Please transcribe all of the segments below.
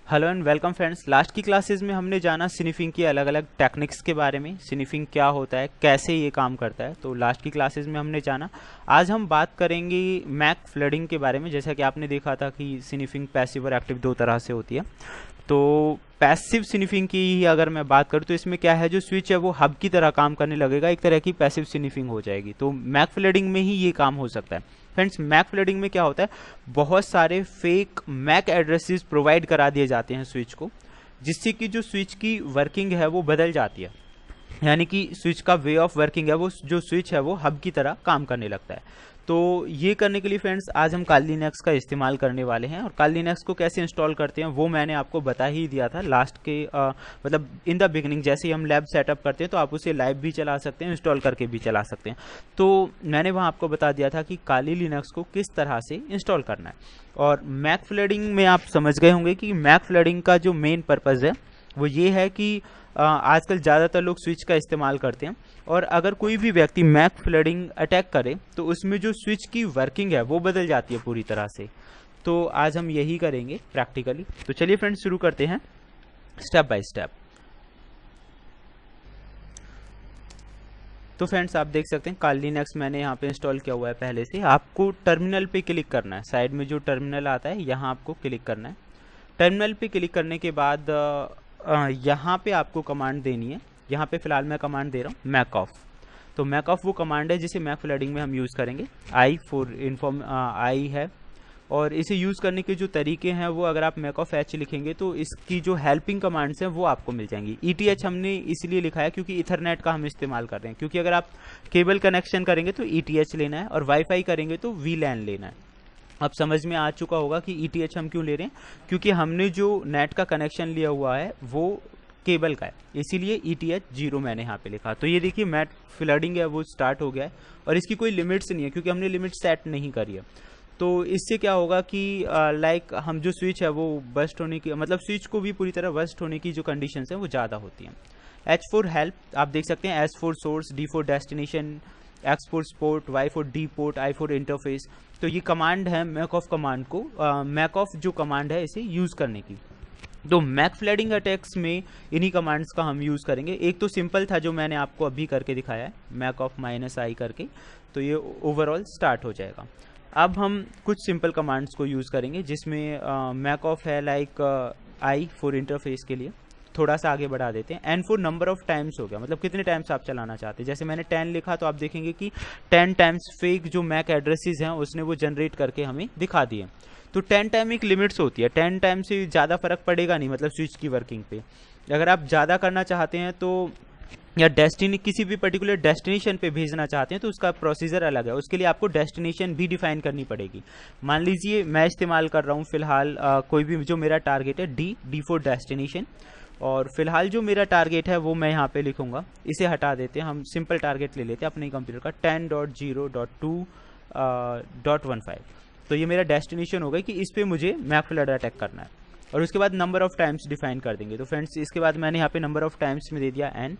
Hello and welcome friends. Last की classes में हमने जाना स्निफिंग की अलग अलग टेक्निक्स के बारे में, स्निफिंग क्या होता है, कैसे ये काम करता है। तो लास्ट की क्लासेस में हमने जाना। आज हम बात करेंगे मैक फ्लडिंग के बारे में। जैसा कि आपने देखा था कि स्निफिंग पैसिव और एक्टिव दो तरह से होती है। तो पैसिव स्निफिंग की ही अगर मैं बात करूँ तो इसमें क्या है, जो स्विच है वो हब की तरह काम करने लगेगा, एक तरह की पैसिव स्निफिंग हो जाएगी। तो मैक फ्लडिंग में ही ये काम हो सकता है। फ्रेंड्स, मैक फ्लडिंग में क्या होता है, बहुत सारे फेक मैक एड्रेसेस प्रोवाइड करा दिए जाते हैं स्विच को, जिससे कि जो स्विच की वर्किंग है वो बदल जाती है। यानी कि स्विच का वे ऑफ वर्किंग है, वो जो स्विच है वो हब की तरह काम करने लगता है। तो ये करने के लिए फ्रेंड्स आज हम काली लिनक्स का इस्तेमाल करने वाले हैं। और काली लिनक्स को कैसे इंस्टॉल करते हैं वो मैंने आपको बता ही दिया था लास्ट के मतलब इन द बिगिनिंग। जैसे ही हम लैब सेटअप करते हैं तो आप उसे लाइव भी चला सकते हैं, इंस्टॉल करके भी चला सकते हैं। तो मैंने वहाँ आपको बता दिया था कि काली लिनक्स को किस तरह से इंस्टॉल करना है। और मैक फ्लडिंग में आप समझ गए होंगे कि मैक फ्लडिंग का जो मेन पर्पज़ है वो ये है कि आजकल ज़्यादातर लोग स्विच का इस्तेमाल करते हैं, और अगर कोई भी व्यक्ति मैक फ्लडिंग अटैक करे तो उसमें जो स्विच की वर्किंग है वो बदल जाती है पूरी तरह से। तो आज हम यही करेंगे प्रैक्टिकली। तो चलिए फ्रेंड्स शुरू करते हैं स्टेप बाय स्टेप। तो फ्रेंड्स आप देख सकते हैं काली लिनक्स मैंने यहाँ पे इंस्टॉल किया हुआ है पहले से। आपको टर्मिनल पे क्लिक करना है, साइड में जो टर्मिनल आता है यहाँ आपको क्लिक करना है। टर्मिनल पे क्लिक करने के बाद यहाँ पे आपको कमांड देनी है। यहाँ पे फिलहाल मैं कमांड दे रहा हूँ मैक ऑफ। तो मैक ऑफ वो कमांड है जिसे मैक फ्लडिंग में हम यूज़ करेंगे। आई फॉर इन्फॉर्म आई है, और इसे यूज़ करने के जो तरीके हैं वो अगर आप मैक ऑफ एच लिखेंगे तो इसकी जो हेल्पिंग कमांड्स हैं वो आपको मिल जाएंगी। ETH हमने इसलिए लिखा है क्योंकि इथरनेट का हम इस्तेमाल कर रहे हैं, क्योंकि अगर आप केबल कनेक्शन करेंगे तो ETH लेना है और वाईफाई करेंगे तो VLAN लेना है। अब समझ में आ चुका होगा कि ETH हम क्यों ले रहे हैं, क्योंकि हमने जो नेट का कनेक्शन लिया हुआ है वो केबल का है, इसीलिए ETH 0 मैंने यहाँ पे लिखा। तो ये देखिए मैक फ्लडिंग है वो स्टार्ट हो गया है, और इसकी कोई लिमिट्स नहीं है क्योंकि हमने लिमिट सेट नहीं करी है। तो इससे क्या होगा कि लाइक हम जो स्विच है वो बस्ट होने की, मतलब स्विच को भी पूरी तरह बस्ट होने की जो कंडीशंस है वो ज़्यादा होती हैं। H फॉर हेल्प आप देख सकते हैं, S for source, D for destination, X for port, Y for D port, I for interface. तो ये कमांड है मैक ऑफ कमांड को, मैक ऑफ जो कमांड है इसे यूज़ करने की। तो मैक फ्लडिंग अटैक्स में इन्हीं कमांड्स का हम यूज़ करेंगे। एक तो सिंपल था जो मैंने आपको अभी करके दिखाया है, मैक ऑफ -i करके, तो ये ओवरऑल स्टार्ट हो जाएगा। अब हम कुछ सिंपल कमांड्स को यूज़ करेंगे जिसमें मैक ऑफ है लाइक आई फॉर इंटरफेस के लिए। थोड़ा सा आगे बढ़ा देते हैं, N for number of times हो गया, मतलब कितने टाइम्स आप चलाना चाहते हैं। जैसे मैंने 10 लिखा तो आप देखेंगे कि 10 टाइम्स फेक जो मैक एड्रेसेस हैं उसने वो जनरेट करके हमें दिखा दिए। तो 10 टाइम एक लिमिट्स होती है, 10 टाइम से ज़्यादा फर्क पड़ेगा नहीं, मतलब स्विच की वर्किंग पे। अगर आप ज़्यादा करना चाहते हैं तो, या किसी भी पर्टिकुलर डेस्टिनेशन पे भेजना चाहते हैं तो उसका प्रोसीजर अलग है, उसके लिए आपको डेस्टिनेशन भी डिफाइन करनी पड़ेगी। मान लीजिए मैं इस्तेमाल कर रहा हूँ फिलहाल कोई भी जो मेरा टारगेट है डी फॉर डेस्टिनेशन, और फिलहाल जो मेरा टारगेट है वो मैं यहाँ पे लिखूंगा। इसे हटा देते हैं, हम सिंपल टारगेट ले लेते हैं अपने कंप्यूटर का 10.0.2.15। तो ये मेरा डेस्टिनेशन हो गया कि इस पे मुझे मैक फ्लड अटैक करना है, और उसके बाद नंबर ऑफ टाइम्स डिफाइन कर देंगे। तो फ्रेंड्स इसके बाद मैंने यहाँ पे नंबर ऑफ टाइम्स में दे दिया n,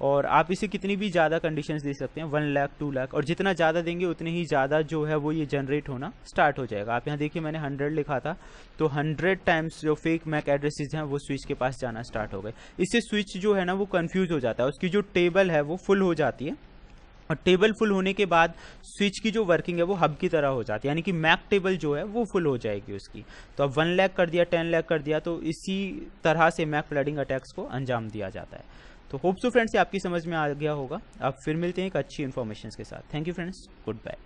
और आप इसे कितनी भी ज़्यादा कंडीशंस दे सकते हैं, 1 लाख 2 लाख, और जितना ज़्यादा देंगे उतने ही ज़्यादा जो है वो ये जनरेट होना स्टार्ट हो जाएगा। आप यहाँ देखिए मैंने 100 लिखा था, तो 100 टाइम्स जो फेक मैक एड्रेसेस हैं वो स्विच के पास जाना स्टार्ट हो गए। इससे स्विच जो है ना वो कन्फ्यूज़ हो जाता है, उसकी जो टेबल है वो फुल हो जाती है, और टेबल फुल होने के बाद स्विच की जो वर्किंग है वो हब की तरह हो जाती है, यानी कि मैक टेबल जो है वो फुल हो जाएगी उसकी। तो अब 1 लाख कर दिया, 10 लाख कर दिया, तो इसी तरह से मैक फ्लडिंग अटैक्स को अंजाम दिया जाता है। तो होप सो फ्रेंड्स आपकी समझ में आ गया होगा। अब फिर मिलते हैं एक अच्छी इन्फॉर्मेशन के साथ। Thank you friends, good bye.